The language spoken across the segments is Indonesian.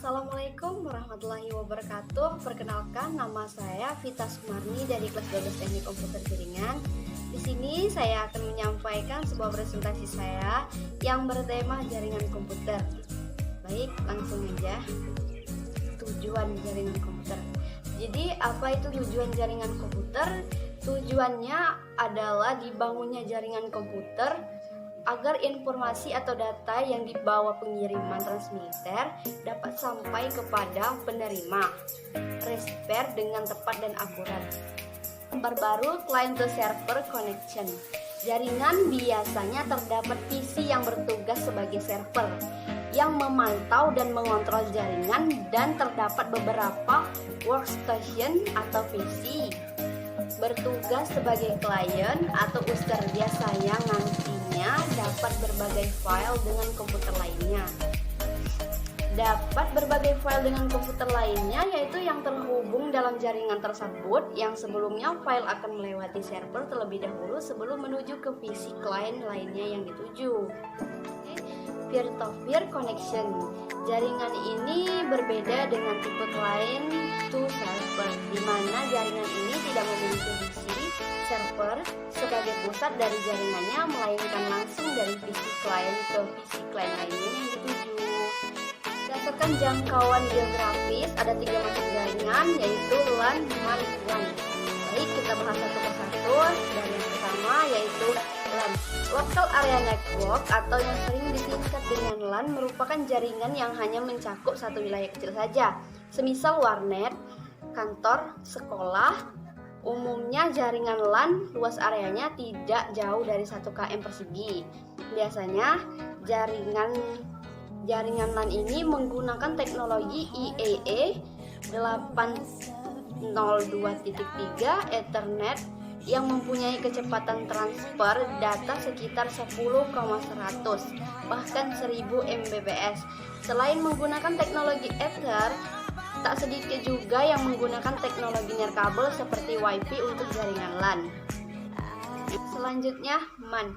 Assalamualaikum warahmatullahi wabarakatuh. Perkenalkan, nama saya Vita Sumarni dari kelas 12 Teknik Komputer Jaringan. Di sini saya akan menyampaikan sebuah presentasi saya yang bertema jaringan komputer. Baik, langsung aja. Tujuan jaringan komputer. Jadi, apa itu tujuan jaringan komputer? Tujuannya adalah dibangunnya jaringan komputer agar informasi atau data yang dibawa pengiriman transmitter dapat sampai kepada penerima receiver dengan tepat dan akurat. Baru client to server connection. Jaringan biasanya terdapat PC yang bertugas sebagai server yang memantau dan mengontrol jaringan, dan terdapat beberapa workstation atau PC bertugas sebagai klien atau user, biasanya nantinya dapat berbagai file dengan komputer lainnya. Dapat berbagai file dengan komputer lainnya yaitu yang terhubung dalam jaringan tersebut, yang sebelumnya file akan melewati server terlebih dahulu sebelum menuju ke PC klien lainnya yang dituju. Peer-to-peer connection. Jaringan ini berbeda dengan tipe client to server, di mana jaringan ini tidak memiliki PC server sebagai pusat dari jaringannya, melainkan langsung dari PC client ke PC client lainnya yang dituju. Berdasarkan jangkauan geografis, ada 3 macam jaringan, yaitu LAN, MAN, WAN. Baik, kita bahas satu persatu. Dan yang pertama yaitu LAN. Local Area Network atau yang sering disingkat dengan LAN merupakan jaringan yang hanya mencakup satu wilayah kecil saja, semisal warnet, kantor, sekolah. Umumnya jaringan LAN luas areanya tidak jauh dari 1 km persegi. Biasanya jaringan LAN ini menggunakan teknologi IEE 802.3 Ethernet yang mempunyai kecepatan transfer data sekitar 10,100 bahkan 1000 Mbps. Selain menggunakan teknologi Ether, tak sedikit juga yang menggunakan teknologi nirkabel seperti Wi-Fi untuk jaringan LAN. Selanjutnya, MAN,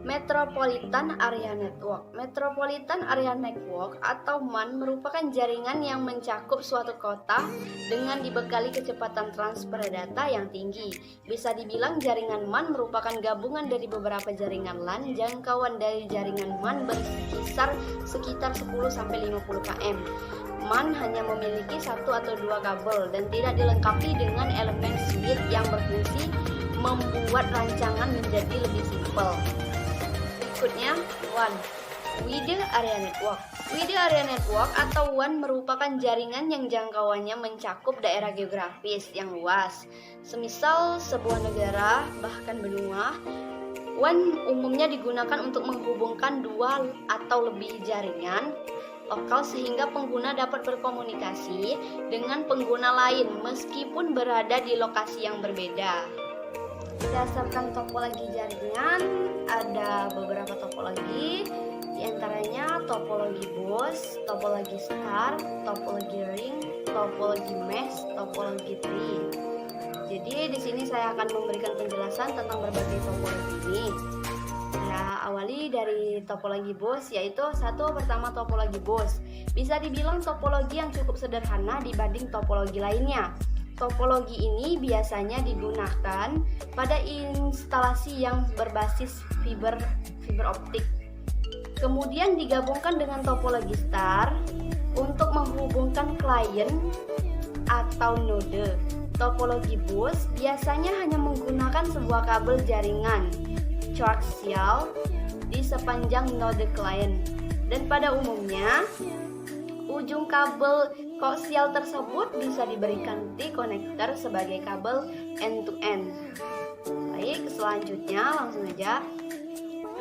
Metropolitan Area Network. Metropolitan Area Network atau MAN merupakan jaringan yang mencakup suatu kota dengan dibekali kecepatan transfer data yang tinggi. Bisa dibilang jaringan MAN merupakan gabungan dari beberapa jaringan LAN. Jangkauan dari jaringan MAN berkisar sekitar 10-50 km. MAN hanya memiliki 1 atau 2 kabel dan tidak dilengkapi dengan elemen switch yang berfungsi membuat rancangan menjadi lebih simpel. Berikutnya, WAN, Wide Area Network. Wide Area Network atau WAN merupakan jaringan yang jangkauannya mencakup daerah geografis yang luas, semisal sebuah negara, bahkan benua. WAN umumnya digunakan untuk menghubungkan 2 atau lebih jaringan lokal sehingga pengguna dapat berkomunikasi dengan pengguna lain meskipun berada di lokasi yang berbeda. Berdasarkan topologi jaringan, ada beberapa topologi, diantaranya topologi bus, topologi star, topologi ring, topologi mesh, topologi tree. Jadi di sini saya akan memberikan penjelasan tentang berbagai topologi ini. Saya awali dari topologi bus, yaitu pertama topologi bus. Bisa dibilang topologi yang cukup sederhana dibanding topologi lainnya. Topologi ini biasanya digunakan pada instalasi yang berbasis fiber optik. Kemudian digabungkan dengan topologi star untuk menghubungkan klien atau node. Topologi bus biasanya hanya menggunakan sebuah kabel jaringan coaxial di sepanjang node klien, dan pada umumnya ujung kabel koaksial tersebut bisa diberikan T-connector sebagai kabel end-to-end. Baik, selanjutnya langsung aja.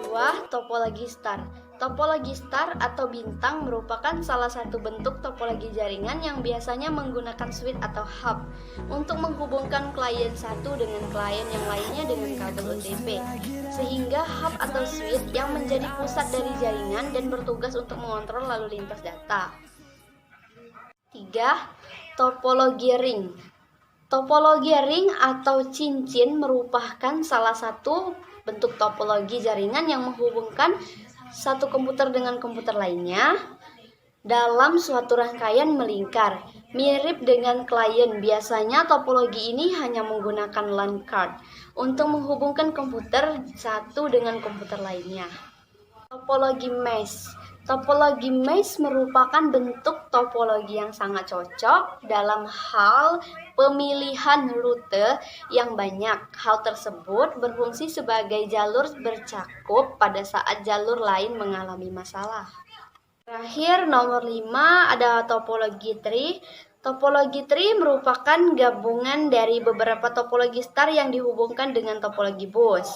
2. Topologi star. Topologi star atau bintang merupakan salah satu bentuk topologi jaringan yang biasanya menggunakan switch atau hub untuk menghubungkan klien satu dengan klien yang lainnya dengan kabel OTP, sehingga hub atau switch yang menjadi pusat dari jaringan dan bertugas untuk mengontrol lalu lintas data. 3. Topologi ring. Topologi ring atau cincin merupakan salah satu bentuk topologi jaringan yang menghubungkan satu komputer dengan komputer lainnya. dalam suatu rangkaian melingkar. Mirip dengan klien, biasanya topologi ini hanya menggunakan LAN card untuk menghubungkan komputer satu dengan komputer lainnya. Topologi mesh. Topologi mesh merupakan bentuk topologi yang sangat cocok dalam hal pemilihan rute yang banyak. Hal tersebut berfungsi sebagai jalur bercakup pada saat jalur lain mengalami masalah. Terakhir, nomor 5 ada topologi tree. Topologi tree merupakan gabungan dari beberapa topologi star yang dihubungkan dengan topologi bus.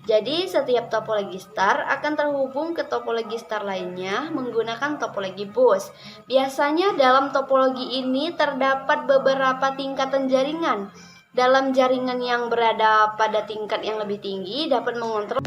Jadi, setiap topologi star akan terhubung ke topologi star lainnya menggunakan topologi bus. Biasanya dalam topologi ini terdapat beberapa tingkatan jaringan. Dalam jaringan yang berada pada tingkat yang lebih tinggi dapat mengontrol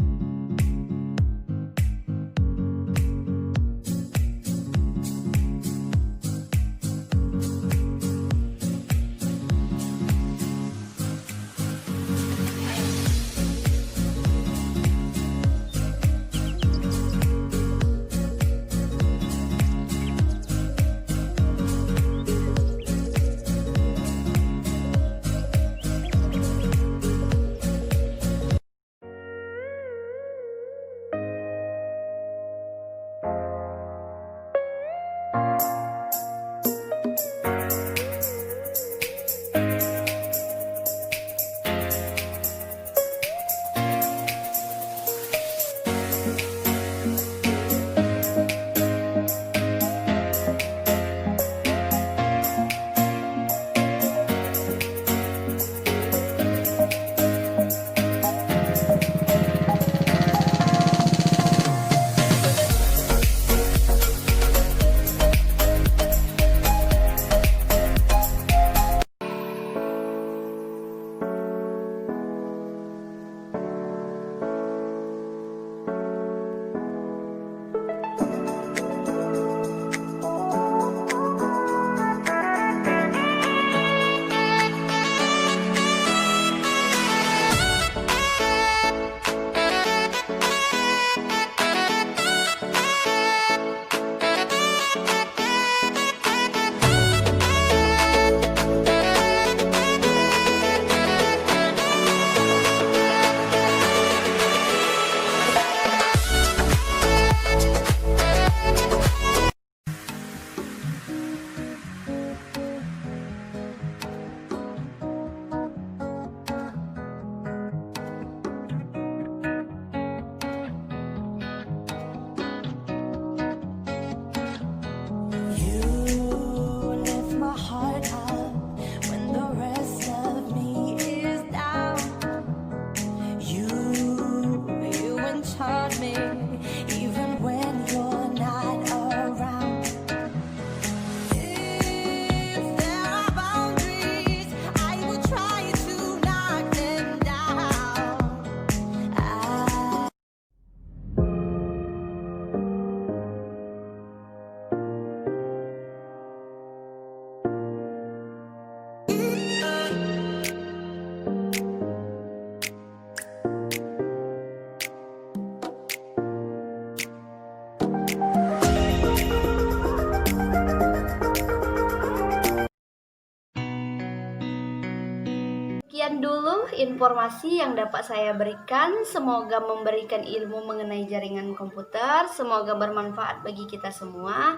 Sekian dulu informasi yang dapat saya berikan. Semoga memberikan ilmu mengenai jaringan komputer. Semoga bermanfaat bagi kita semua.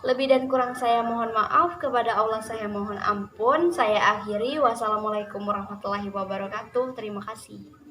Lebih dan kurang saya mohon maaf. Kepada Allah saya mohon ampun. Saya akhiri. Wassalamualaikum warahmatullahi wabarakatuh. Terima kasih.